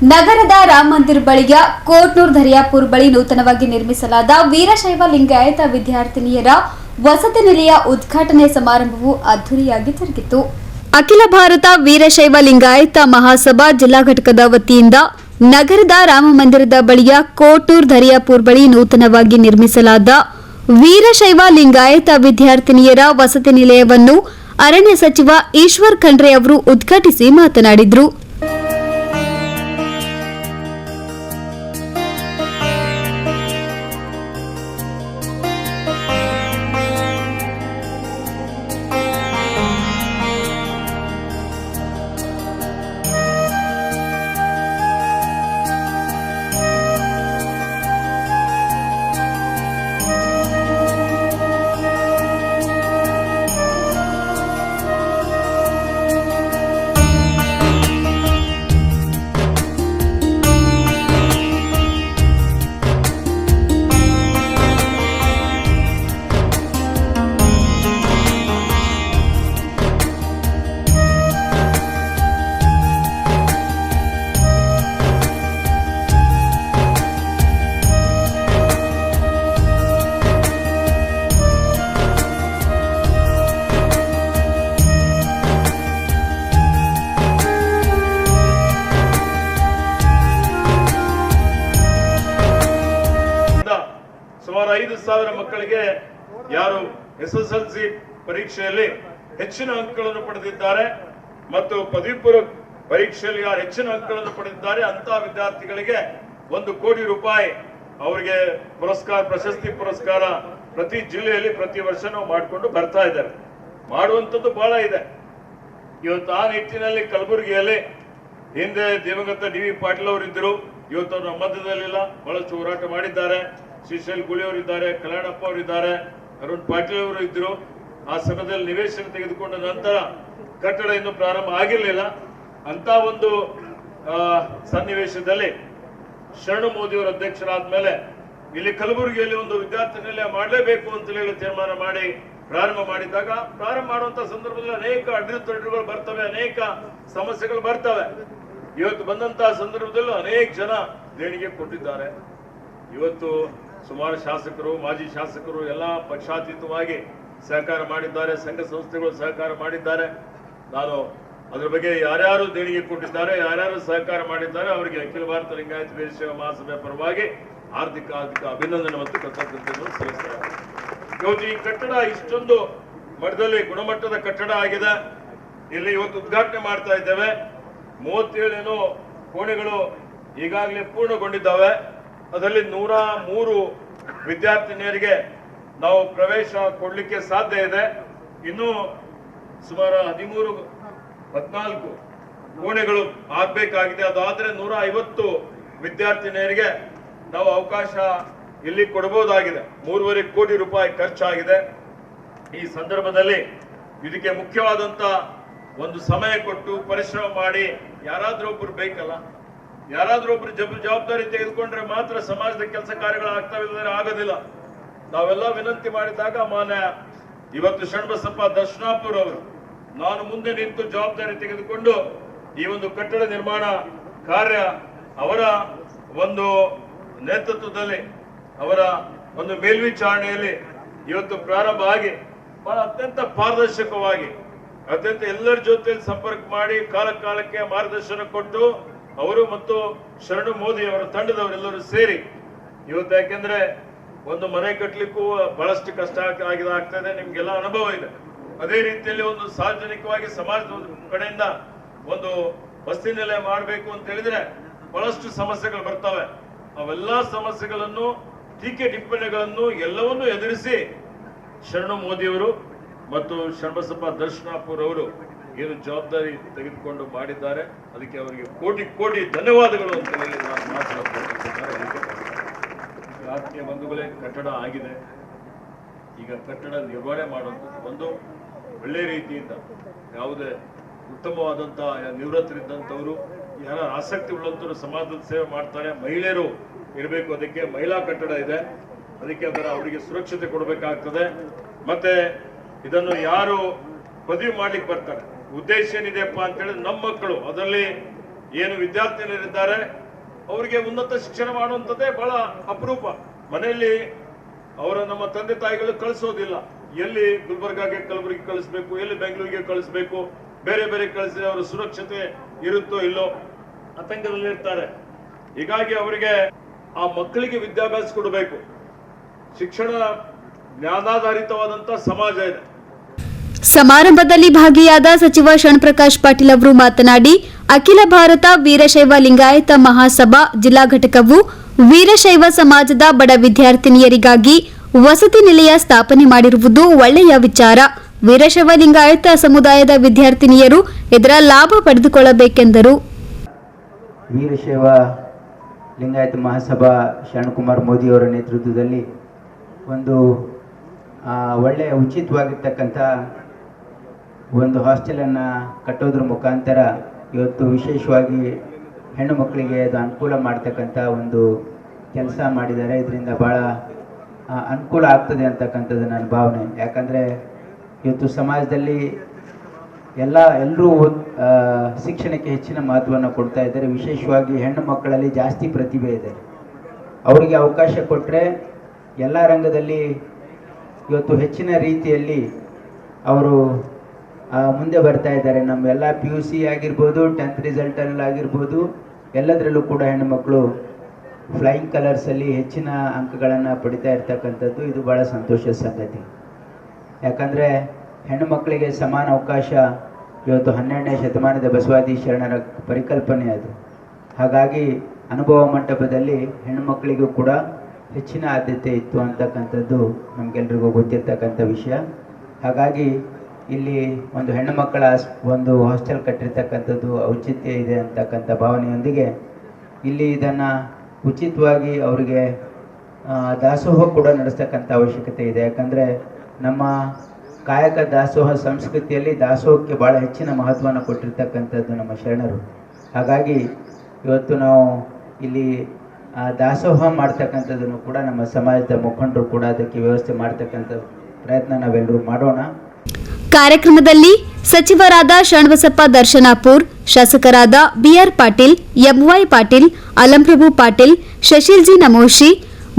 ನಗರದ ರಾಮ ಮಂದಿರ ಬಳಿಯ ಕೋಟ್ನೂರ್ ದರಿಯಾಪುರ ಬಳಿ ನೂತನವಾಗಿ ನಿರ್ಮಿಸಲಾದ ವೀರಶೈವ ಲಿಂಗಾಯತ ವಿದ್ಯಾರ್ಥಿನಿಯರ ವಸತಿ ನಿಲಯ ಉದ್ಘಾಟನೆ ಸಮಾರಂಭವು ಅದ್ದೂರಿಯಾಗಿ ಜರುಗಿತು. ಅಖಿಲ ಭಾರತ ವೀರಶೈವ ಲಿಂಗಾಯತ ಮಹಾಸಭಾ ಜಿಲ್ಲಾ ಘಟಕದ ವತಿಯಿಂದ ನಗರದ ರಾಮ ಮಂದಿರದ ಬಳಿಯ ಕೋಟ್ನೂರ್ ದರಿಯಾಪುರ ಬಳಿ ನೂತನವಾಗಿ ನಿರ್ಮಿಸಲಾದ ವೀರಶೈವ ಲಿಂಗಾಯತ ವಿದ್ಯಾರ್ಥಿನಿಯರ ವಸತಿ ನಿಲಯವನ್ನು ಅರಣ್ಯ ಸಚಿವ ಈಶ್ವರ್ ಖಂಡ್ರೆ ಅವರು ಉದ್ಘಾಟಿಸಿ ಮಾತನಾಡಿದರು. ಸುಮಾರು 5,000 ಮಕ್ಕಳಿಗೆ ಯಾರು SSLC ಪರೀಕ್ಷೆಯಲ್ಲಿ ಹೆಚ್ಚಿನ ಅಂಕಗಳನ್ನು ಪಡೆದಿದ್ದಾರೆ ಮತ್ತು ಪದವಿ ಪೂರ್ವ ಪರೀಕ್ಷೆಯಲ್ಲಿ ಯಾರು ಹೆಚ್ಚಿನ ಅಂಕಗಳನ್ನು ಪಡೆದಿದ್ದಾರೆ ಅಂತಹ ವಿದ್ಯಾರ್ಥಿಗಳಿಗೆ 1 ಕೋಟಿ ರೂಪಾಯಿ ಅವರಿಗೆ ಪುರಸ್ಕಾರ, ಪ್ರಶಸ್ತಿ ಪುರಸ್ಕಾರ ಪ್ರತಿ ಜಿಲ್ಲೆಯಲ್ಲಿ ಪ್ರತಿ ವರ್ಷ ನಾವು ಮಾಡಿಕೊಂಡು ಬರ್ತಾ ಇದ್ದಾರೆ. ಮಾಡುವಂಥದ್ದು ಬಹಳ ಇದೆ. ಇವತ್ತು ಆ ನಿಟ್ಟಿನಲ್ಲಿ ಕಲಬುರಗಿಯಲ್ಲಿ ಹಿಂದೆ ದಿವಂಗತ DV ಪಾಟೀಲ್ ಅವರು ಇದ್ದರು. ಇವತ್ತು ಅವರು ನಮ್ಮ ಮಧ್ಯದಲ್ಲಿಲ್ಲ, ಬಹಳಷ್ಟು ಹೋರಾಟ ಮಾಡಿದ್ದಾರೆ. ಶ್ರೀಶೈಲ್ ಗುಳಿ ಅವರಿದ್ದಾರೆ, ಕಲ್ಯಾಣಪ್ಪ ಅವರಿದ್ದಾರೆ, ಅರುಣ್ ಪಾಟೀಲ್ ಅವರು ಇದ್ರು. ಆ ಸಮಯದಲ್ಲಿ ನಿವೇಶನ ತೆಗೆದುಕೊಂಡ ನಂತರ ಕಟ್ಟಡ ಇನ್ನೂ ಪ್ರಾರಂಭ ಆಗಿರಲಿಲ್ಲ. ಅಂತ ಒಂದು ಸನ್ನಿವೇಶದಲ್ಲಿ ಶರಣು ಮೋದಿ ಅವರ ಅಧ್ಯಕ್ಷರಾದ ಮೇಲೆ ಇಲ್ಲಿ ಕಲಬುರಗಿಯಲ್ಲಿ ಒಂದು ವಿದ್ಯಾರ್ಥಿ ನಿಲಯ ಮಾಡಲೇಬೇಕು ಅಂತ ಹೇಳಿ ತೀರ್ಮಾನ ಮಾಡಿ ಪ್ರಾರಂಭ ಮಾಡಿದಾಗ, ಪ್ರಾರಂಭ ಮಾಡುವಂತ ಸಂದರ್ಭದಲ್ಲಿ ಅನೇಕ ಅಡೆತಡೆಗಳು ಬರ್ತವೆ, ಅನೇಕ ಸಮಸ್ಯೆಗಳು ಬರ್ತವೆ. ಇವತ್ತು ಬಂದಂತಹ ಸಂದರ್ಭದಲ್ಲೂ ಅನೇಕ ಜನ ದೇಣಿಗೆ ಕೊಟ್ಟಿದ್ದಾರೆ. ಇವತ್ತು ಸುಮಾರು ಶಾಸಕರು, ಮಾಜಿ ಶಾಸಕರು ಎಲ್ಲ ಪಕ್ಷಾತೀತವಾಗಿ ಸಹಕಾರ ಮಾಡಿದ್ದಾರೆ, ಸಂಘ ಸಂಸ್ಥೆಗಳು ಸಹಕಾರ ಮಾಡಿದ್ದಾರೆ. ನಾನು ಅದರ ಬಗ್ಗೆ ಯಾರ್ಯಾರು ದೇಣಿಗೆ ಕೊಟ್ಟಿದ್ದಾರೆ, ಯಾರ್ಯಾರು ಸಹಕಾರ ಮಾಡಿದ್ದಾರೆ ಅವರಿಗೆ ಅಖಿಲ ಭಾರತ ಲಿಂಗಾಯತ ವೀರಶೈವ ಮಹಾಸಭೆ ಪರವಾಗಿ ಆರ್ಥಿಕ ಅಭಿನಂದನೆ ಮತ್ತು ಕೃತಜ್ಞತೆಯನ್ನು ಸಲ್ಲಿಸ್ತಾರೆ. ಇವತ್ತು ಈ ಕಟ್ಟಡ ಇಷ್ಟೊಂದು ಮಟ್ಟದಲ್ಲಿ ಗುಣಮಟ್ಟದ ಕಟ್ಟಡ ಆಗಿದೆ. ಇಲ್ಲಿ ಇವತ್ತು ಉದ್ಘಾಟನೆ ಮಾಡ್ತಾ ಇದ್ದೇವೆ. 37 ಕೋಣೆಗಳು ಈಗಾಗಲೇ ಪೂರ್ಣಗೊಂಡಿದ್ದಾವೆ. ಅದರಲ್ಲಿ 103 ವಿದ್ಯಾರ್ಥಿನಿಯರಿಗೆ ನಾವು ಪ್ರವೇಶ ಕೊಡ್ಲಿಕ್ಕೆ ಸಾಧ್ಯ ಇದೆ. ಇನ್ನು ಸುಮಾರು 13-14 ಕೋಣೆಗಳು ಆಗ್ಬೇಕಾಗಿದೆ. ಅದಾದ್ರೆ 150 ವಿದ್ಯಾರ್ಥಿನಿಯರಿಗೆ ನಾವು ಅವಕಾಶ ಇಲ್ಲಿ ಕೊಡಬಹುದಾಗಿದೆ. 3.5 ಕೋಟಿ ರೂಪಾಯಿ ಖರ್ಚಾಗಿದೆ. ಈ ಸಂದರ್ಭದಲ್ಲಿ ಇದಕ್ಕೆ ಮುಖ್ಯವಾದಂತ ಒಂದು ಸಮಯ ಕೊಟ್ಟು ಪರಿಶ್ರಮ ಮಾಡಿ ಯಾರಾದ್ರೂ ಒಬ್ರು ಬೇಕಲ್ಲ, ಯಾರಾದ್ರೂ ಒಬ್ರು ಜವಾಬ್ದಾರಿ ತೆಗೆದುಕೊಂಡ್ರೆ ಮಾತ್ರ ಸಮಾಜದ ಕೆಲಸ ಕಾರ್ಯಗಳು ಆಗ್ತಾವಿಲ್ಲದ್ರೆ ಆಗೋದಿಲ್ಲ. ನಾವೆಲ್ಲ ವಿನಂತಿ ಮಾಡಿದಾಗ ಮಾನ್ಯ ಇವತ್ತು ಶರಣಬಸಪ್ಪ ದರ್ಶನಾಪುರ ಅವರು ನಾನು ಮುಂದೆ ನಿಂತು ಜವಾಬ್ದಾರಿ ತೆಗೆದುಕೊಂಡು ಈ ಒಂದು ಕಟ್ಟಡ ನಿರ್ಮಾಣ ಕಾರ್ಯ ಅವರ ಒಂದು ನೇತೃತ್ವದಲ್ಲಿ, ಅವರ ಒಂದು ಮೇಲ್ವಿಚಾರಣೆಯಲ್ಲಿ ಇವತ್ತು ಪ್ರಾರಂಭ ಆಗಿ ಬಹಳ ಅತ್ಯಂತ ಪಾರದರ್ಶಕವಾಗಿ, ಅತ್ಯಂತ ಎಲ್ಲರ ಜೊತೆಯಲ್ಲಿ ಸಂಪರ್ಕ ಮಾಡಿ ಕಾಲಕ್ಕೆ ಮಾರ್ಗದರ್ಶನ ಕೊಟ್ಟು ಅವರು ಮತ್ತು ಶರಣು ಮೋದಿ ಅವರ ತಂಡದವರೆಲ್ಲರೂ ಸೇರಿ ಇವತ್ತು, ಯಾಕೆಂದ್ರೆ ಒಂದು ಮನೆ ಕಟ್ಟಲಿಕ್ಕೂ ಬಹಳಷ್ಟು ಕಷ್ಟ ಆಗ್ತದೆ, ನಿಮ್ಗೆಲ್ಲ ಅನುಭವ ಇದೆ. ಅದೇ ರೀತಿಯಲ್ಲಿ ಒಂದು ಸಾರ್ವಜನಿಕವಾಗಿ ಸಮಾಜದ ಕಡೆಯಿಂದ ಒಂದು ವಸತಿ ನಿಲಯ ಮಾಡಬೇಕು ಅಂತ ಹೇಳಿದ್ರೆ ಬಹಳಷ್ಟು ಸಮಸ್ಯೆಗಳು ಬರ್ತವೆ. ಅವೆಲ್ಲ ಸಮಸ್ಯೆಗಳನ್ನು, ಟೀಕೆ ಟಿಪ್ಪಣಿಗಳನ್ನು ಎಲ್ಲವನ್ನೂ ಎದುರಿಸಿ ಶರಣು ಮೋದಿಯವರು ಮತ್ತು ಶರಣಬಸಪ್ಪ ದರ್ಶನಾಪುರ ಅವರು ಏನು ಜವಾಬ್ದಾರಿ ತೆಗೆದುಕೊಂಡು ಮಾಡಿದ್ದಾರೆ, ಅದಕ್ಕೆ ಅವರಿಗೆ ಕೋಟಿ ಕೋಟಿ ಧನ್ಯವಾದಗಳು ಅಂತ ಹೇಳಿ ನಾನು ಮಾತನಾಡ್ತಿದ್ದಾರೆ. ಆತ್ಮೀಯ ಬಂಧುಗಳೇ, ಕಟ್ಟಡ ಆಗಿದೆ. ಈಗ ಕಟ್ಟಡ ನಿರ್ವಹಣೆ ಮಾಡುವಂಥದ್ದು ಒಂದು ಒಳ್ಳೆ ರೀತಿಯಿಂದ, ಯಾವುದೇ ಉತ್ತಮವಾದಂತಹ ನಿವೃತ್ತರಿದ್ದಂಥವರು, ಯಾರ ಆಸಕ್ತಿ ಉಳ್ಳಂತವರು ಸಮಾಜದ ಸೇವೆ ಮಾಡ್ತಾರೆ, ಮಹಿಳೆಯರು ಇರಬೇಕು. ಅದಕ್ಕೆ ಮಹಿಳಾ ಕಟ್ಟಡ ಇದೆ, ಅದಕ್ಕೆ ಅದರ ಅವರಿಗೆ ಸುರಕ್ಷತೆ ಕೊಡಬೇಕಾಗ್ತದೆ. ಮತ್ತೆ ಇದನ್ನು ಯಾರು ಪದವಿ ಮಾಡ್ಲಿಕ್ಕೆ ಬರ್ತಾರೆ, ಉದ್ದೇಶ ಏನಿದೆಯಪ್ಪ ಅಂತ ಹೇಳಿದ್ರೆ ನಮ್ಮ ಮಕ್ಕಳು, ಅದರಲ್ಲಿ ಏನು ವಿದ್ಯಾರ್ಥಿನಿಯರಿದ್ದಾರೆ ಅವರಿಗೆ ಉನ್ನತ ಶಿಕ್ಷಣ ಮಾಡುವಂಥದ್ದೇ ಬಹಳ ಅಪರೂಪ. ಮನೆಯಲ್ಲಿ ಅವರ ನಮ್ಮ ತಂದೆ ತಾಯಿಗಳು ಕಳಿಸೋದಿಲ್ಲ. ಎಲ್ಲಿ ಗುಲ್ಬರ್ಗಾಗೆ ಕಲಬುರಗಿ ಕಳಿಸ್ಬೇಕು, ಎಲ್ಲಿ ಬೆಂಗಳೂರಿಗೆ ಕಳಿಸ್ಬೇಕು, ಬೇರೆ ಬೇರೆ ಕಳಿಸಿದ್ರೆ ಅವರ ಸುರಕ್ಷತೆ ಇರುತ್ತೋ ಇಲ್ಲೋ ಆತಂಕದಲ್ಲಿರ್ತಾರೆ. ಹೀಗಾಗಿ ಅವರಿಗೆ ಆ ಮಕ್ಕಳಿಗೆ ವಿದ್ಯಾಭ್ಯಾಸ ಕೊಡಬೇಕು. ಶಿಕ್ಷಣ ಜ್ಞಾನಾಧಾರಿತವಾದಂತಹ ಸಮಾಜ ಇದೆ. ಸಮಾರಂಭದಲ್ಲಿ ಭಾಗಿಯಾದ ಸಚಿವ ಶರಣಪ್ರಕಾಶ್ ಪಾಟೀಲ್ ಅವರು ಮಾತನಾಡಿ, ಅಖಿಲ ಭಾರತ ವೀರಶೈವ ಲಿಂಗಾಯತ ಮಹಾಸಭಾ ಜಿಲ್ಲಾ ಘಟಕವು ವೀರಶೈವ ಸಮಾಜದ ಬಡ ವಿದ್ಯಾರ್ಥಿನಿಯರಿಗಾಗಿ ವಸತಿ ನಿಲಯ ಸ್ಥಾಪನೆ ಮಾಡಿರುವುದು ಒಳ್ಳೆಯ ವಿಚಾರ. ವೀರಶೈವ ಲಿಂಗಾಯತ ಸಮುದಾಯದ ವಿದ್ಯಾರ್ಥಿನಿಯರು ಇದರ ಲಾಭ ಪಡೆದುಕೊಳ್ಳಬೇಕೆಂದರು. ವೀರಶೈವ ಲಿಂಗಾಯತ ಮಹಾಸಭಾ ಶರಣಕುಮಾರ್ ಮೋದಿಯವರ ನೇತೃತ್ವದಲ್ಲಿ ಒಂದು ಒಳ್ಳೆಯ ಉಚಿತವಾಗಿರ್ತಕ್ಕಂಥ ಒಂದು ಹಾಸ್ಟೆಲನ್ನು ಕಟ್ಟೋದ್ರ ಮುಖಾಂತರ ಇವತ್ತು ವಿಶೇಷವಾಗಿ ಹೆಣ್ಣು ಮಕ್ಕಳಿಗೆ ಅದು ಅನುಕೂಲ ಮಾಡ್ತಕ್ಕಂಥ ಒಂದು ಕೆಲಸ ಮಾಡಿದ್ದಾರೆ. ಇದರಿಂದ ಭಾಳ ಅನುಕೂಲ ಆಗ್ತದೆ ನನ್ನ ಭಾವನೆ. ಯಾಕಂದರೆ ಇವತ್ತು ಸಮಾಜದಲ್ಲಿ ಎಲ್ಲರೂ ಶಿಕ್ಷಣಕ್ಕೆ ಹೆಚ್ಚಿನ ಮಹತ್ವವನ್ನು ಕೊಡ್ತಾ ಇದ್ದಾರೆ. ವಿಶೇಷವಾಗಿ ಹೆಣ್ಣು ಮಕ್ಕಳಲ್ಲಿ ಜಾಸ್ತಿ ಪ್ರತಿಭೆ ಇದೆ. ಅವರಿಗೆ ಅವಕಾಶ ಕೊಟ್ಟರೆ ಎಲ್ಲ ರಂಗದಲ್ಲಿ ಇವತ್ತು ಹೆಚ್ಚಿನ ರೀತಿಯಲ್ಲಿ ಅವರು ಮುಂದೆ ಬರ್ತಾ ಇದ್ದಾರೆ. ನಮ್ಮೆಲ್ಲ PUC ಆಗಿರ್ಬೋದು, 10th ರಿಸಲ್ಟಲ್ಲಿ ಆಗಿರ್ಬೋದು, ಎಲ್ಲದರಲ್ಲೂ ಕೂಡ ಹೆಣ್ಣುಮಕ್ಕಳು ಫ್ಲೈಯಿಂಗ್ ಕಲರ್ಸಲ್ಲಿ ಹೆಚ್ಚಿನ ಅಂಕಗಳನ್ನು ಪಡಿತಾ ಇರ್ತಕ್ಕಂಥದ್ದು ಇದು ಭಾಳ ಸಂತೋಷದ ಸಂಗತಿ. ಯಾಕಂದರೆ ಹೆಣ್ಣು ಮಕ್ಕಳಿಗೆ ಸಮಾನ ಅವಕಾಶ ಇವತ್ತು 12ನೇ ಶತಮಾನದ ಬಸವಾದಿ ಶರಣರ ಪರಿಕಲ್ಪನೆ ಅದು. ಹಾಗಾಗಿ ಅನುಭವ ಮಂಟಪದಲ್ಲಿ ಹೆಣ್ಣು ಮಕ್ಕಳಿಗೂ ಕೂಡ ಹೆಚ್ಚಿನ ಆದ್ಯತೆ ಇತ್ತು ಅಂತಕ್ಕಂಥದ್ದು ನಮಗೆಲ್ರಿಗೂ ಗೊತ್ತಿರ್ತಕ್ಕಂಥ ವಿಷಯ. ಹಾಗಾಗಿ ಇಲ್ಲಿ ಒಂದು ಹೆಣ್ಣು ಮಕ್ಕಳ ಒಂದು ಹಾಸ್ಟೆಲ್ ಕಟ್ಟಿರ್ತಕ್ಕಂಥದ್ದು ಔಚಿತ್ಯ ಇದೆ ಅಂತಕ್ಕಂಥ ಭಾವನೆಯೊಂದಿಗೆ ಇಲ್ಲಿ ಇದನ್ನು ಉಚಿತವಾಗಿ ಅವರಿಗೆ ದಾಸೋಹ ಕೂಡ ನಡೆಸ್ತಕ್ಕಂಥ ಅವಶ್ಯಕತೆ ಇದೆ. ಯಾಕಂದರೆ ನಮ್ಮ ಕಾಯಕ ದಾಸೋಹ ಸಂಸ್ಕೃತಿಯಲ್ಲಿ ದಾಸೋಹಕ್ಕೆ ಭಾಳ ಹೆಚ್ಚಿನ ಮಹತ್ವವನ್ನು ಕೊಟ್ಟಿರ್ತಕ್ಕಂಥದ್ದು ನಮ್ಮ ಶರಣರು. ಹಾಗಾಗಿ ಇವತ್ತು ನಾವು ಇಲ್ಲಿ ದಾಸೋಹ ಮಾಡ್ತಕ್ಕಂಥದ್ದನ್ನು ಕೂಡ ನಮ್ಮ ಸಮಾಜದ ಮುಖಂಡರು ಕೂಡ ಅದಕ್ಕೆ ವ್ಯವಸ್ಥೆ ಮಾಡ್ತಕ್ಕಂಥ ಪ್ರಯತ್ನ ನಾವೆಲ್ಲರೂ ಮಾಡೋಣ. ಕಾರ್ಯಕ್ರಮದಲ್ಲಿ ಸಚಿವರಾದ ಶರಣಬಸಪ್ಪ ದರ್ಶನಾಪುರ್, ಶಾಸಕರಾದ BR ಪಾಟೀಲ್, MY ಪಾಟೀಲ್, ಅಲಂಪ್ರಭು ಪಾಟೀಲ್, ಶಶಿಲ್ಜಿ ನಮೋಶಿ,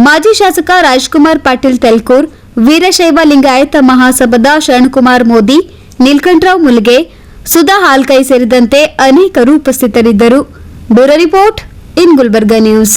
ಮಾಜಿ ಶಾಸಕ ರಾಜ್ಕುಮಾರ್ ಪಾಟೀಲ್ ತೆಲ್ಕೂರ್, ವೀರಶೈವ ಲಿಂಗಾಯತ ಮಹಾಸಭಾದ ಶರಣಕುಮಾರ್ ಮೋದಿ, ನೀಲ್ಕಂಠರಾವ್ ಮುಲ್ಗೆ, ಸುಧಾ ಹಾಲ್ಕೈ ಸೇರಿದಂತೆ ಅನೇಕರು ಉಪಸ್ಥಿತರಿದ್ದರು. Bureau report in Gulbarga news.